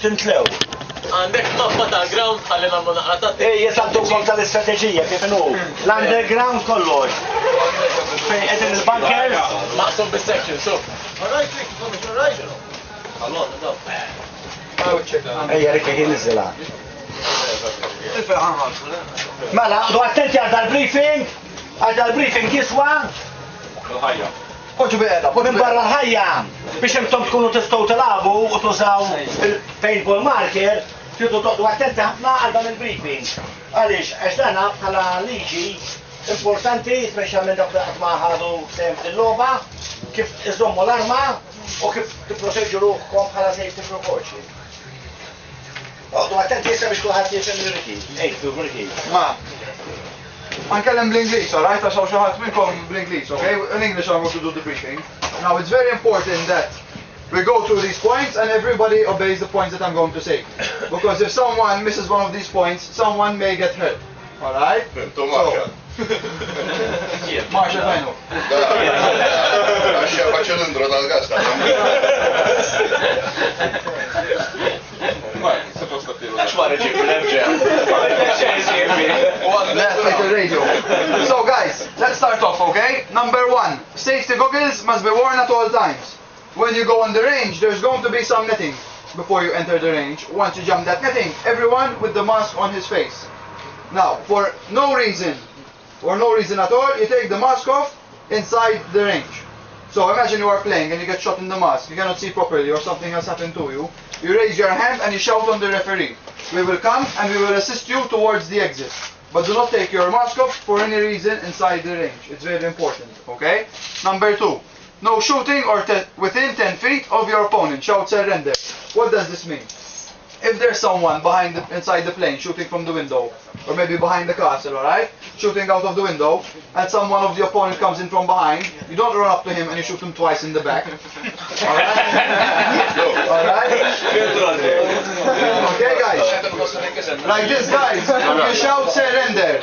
tintlew. Għandek mappa tal-ground ħalli nagħmlu naqra ta' Jisaddukom tal-istrateġija kif inhu. L-underground kollox. Fejn qed il-bunker maqsum bis-section, so. Ejja rikki kien niżilha. Mela, du attenti għal dal-briefing. Għal dal-briefing jiswa. Poġġu biqeda, minn barra l-ħajja biex intom tkunu tistgħu tilagħbu u tużaw il-paintball marker, tridu toqgħdu attenti ħafna għal dan il-briefing. Għaliex għax dana bħala liġi importanti, speċjalment dawk li qatt ma ħadu sehem fil-logħba, kif iżommu l-arma u kif tipproteġġu ruħkom bħala safety precaution. Toqgħdu attenti issa biex kulħadd jifhem il-riki. Ejtu, riki. Nkellem bl-Inglis, alright? Għax hawn xi ħadd minnkom bl-Inglis, okay? In English I'm going to do the briefing. Now it's very important that we go through these points and everybody obeys the points that I'm going to say. Because if someone misses one of these points, someone may get hurt. Alright? Marshall, I know. So guys, let's start off, okay? Number 1, safety goggles must be worn at all times. When you go on the range, there's going to be some netting before you enter the range. Once you jump that netting, everyone with the mask on his face. Now, for no reason, or no reason at all, you take the mask off inside the range. So imagine you are playing and you get shot in the mask, you cannot see properly or something has happened to you. You raise your hand and you shout on the referee. We will come and we will assist you towards the exit. But do not take your mask off for any reason inside the range. It's very important, okay? Number 2, no shooting or within 10 feet of your opponent. Shout surrender. What does this mean? If there's someone inside the plane shooting from the window, or maybe behind the castle, alright? Shooting out of the window, and someone of the opponent comes in from behind, you don't run up to him and you shoot him twice in the back. Alright? Alright? Okay guys? Like this guys, you shout surrender.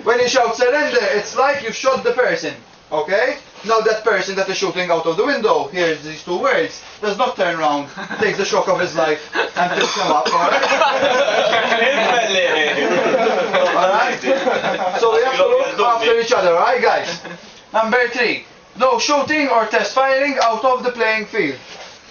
When you shout surrender, it's like you shot the person. Okay? Now that person that is shooting out of the window hears these two words, does not turn around, takes the shock of his life, and picks him up, alright? Alright? So we have to look after each other, alright guys? Number 3, no shooting or test firing out of the playing field.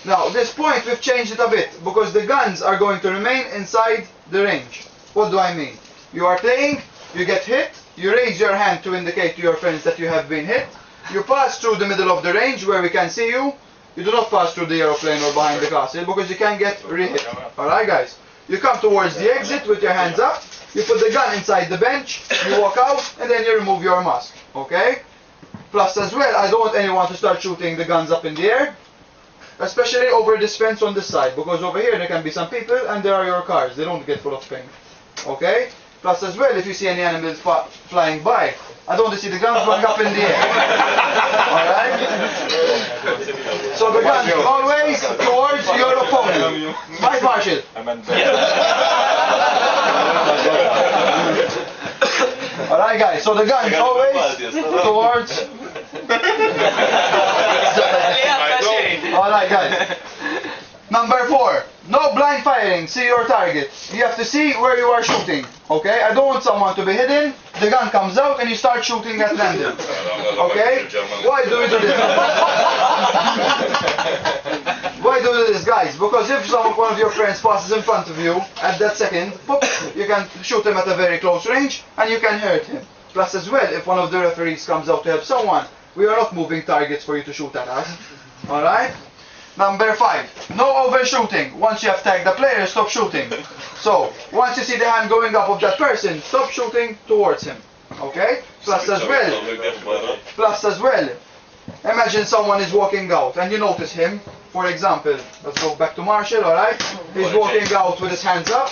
Now, this point we've changed it a bit, because the guns are going to remain inside the range. What do I mean? You are playing, you get hit, you raise your hand to indicate to your friends that you have been hit. You pass through the middle of the range where we can see you. You do not pass through the aeroplane or behind the castle because you can get re-hit. Alright guys? You come towards the exit with your hands up. You put the gun inside the bench. You walk out and then you remove your mask. Okay? Plus as well, I don't want anyone to start shooting the guns up in the air. Especially over this fence on this side. Because over here there can be some people and there are your cars. They don't get full of paint. Okay? Plus as well, if you see any animals flying by, I don't want to see the guns going up in the air. Alright? So the guns always towards your opponent. Right, Marshall? Alright guys, so the guns always towards... Alright guys. Number 4, no blind firing, see your target. You have to see where you are shooting, okay? I don't want someone to be hidden, the gun comes out and you start shooting at random, okay? Why do we do this? Why do we do this, guys? Because if one of your friends passes in front of you, at that second, pop, you can shoot him at a very close range and you can hurt him. Plus as well, if one of the referees comes out to help someone, we are not moving targets for you to shoot at us, alright? Number 5, no overshooting. Once you have tagged the player, stop shooting. So, once you see the hand going up of that person, stop shooting towards him. Okay? Plus as well, imagine someone is walking out and you notice him. For example, let's go back to Marshall, alright? He's walking out with his hands up.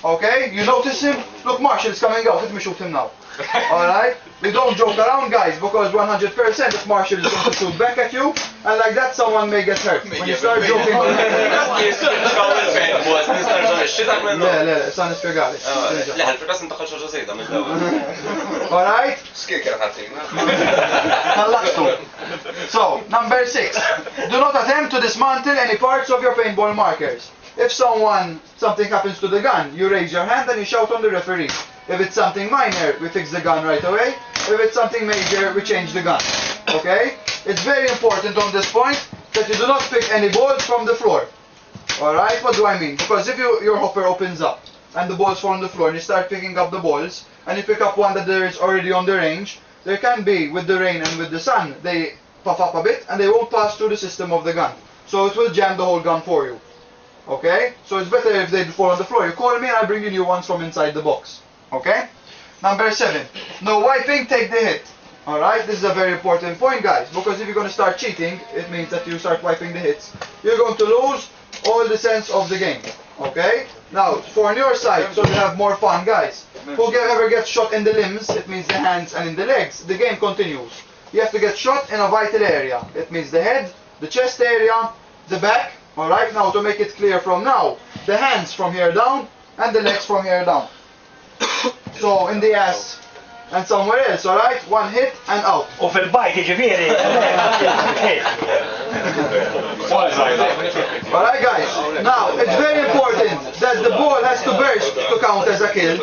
Okay? You notice him? Look, Marshall is coming out. Let me shoot him now. Alright? We don't joke around, guys, because 100% if Marshall is going to shoot back at you, and like that someone may get hurt. When you start joking... Alright? So, number 6. Do not attempt to dismantle any parts of your paintball markers. If something happens to the gun, you raise your hand and you shout on the referee. If it's something minor, we fix the gun right away. If it's something major, we change the gun. Okay? It's very important on this point that you do not pick any balls from the floor. Alright? What do I mean? Because if your hopper opens up and the balls fall on the floor and you start picking up the balls and you pick up one that there is already on the range, there can be, with the rain and with the sun, they puff up a bit and they won't pass through the system of the gun. So it will jam the whole gun for you. Okay? So it's better if they fall on the floor. You call me and I'll bring you new ones from inside the box. Okay? Number 7. No wiping, take the hit. Alright? This is a very important point, guys. Because if you're going to start cheating, it means that you start wiping the hits. You're going to lose all the sense of the game. Okay? Now, for on your side, so you have more fun, guys. Whoever gets shot in the limbs, it means the hands and in the legs, the game continues. You have to get shot in a vital area. It means the head, the chest area, the back. Alright? Now, to make it clear from now, the hands from here down and the legs from here down. So, in the ass and somewhere else, alright? One hit and out. U fil-bajt ġifieri. Alright guys, now it's very important that the ball has to burst to count as a kill.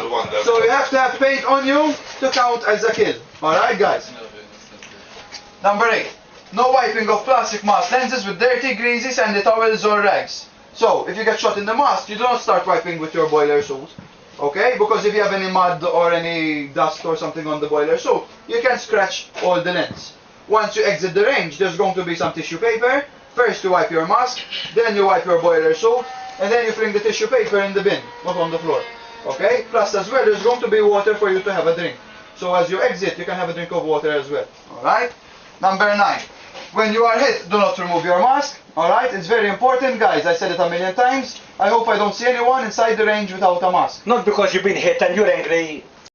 So you have to have paint on you to count as a kill. Alright guys. Number 8. No wiping of plastic mask lenses with dirty, greasy, sandy towels or rags. So, if you get shot in the mask, you do not start wiping with your boiler suit. Okay? Because if you have any mud or any dust or something on the boiler suit, you can scratch all the lens. Once you exit the range, there's going to be some tissue paper. First you wipe your mask, then you wipe your boiler suit, and then you fling the tissue paper in the bin, not on the floor. Okay? Plus as well, there's going to be water for you to have a drink. So as you exit, you can have a drink of water as well. Alright? Number 9. When you are hit, do not remove your mask. Alright? It's very important, guys. I said it a million times. I hope I don't see anyone inside the range without a mask. Not because you've been hit and you're angry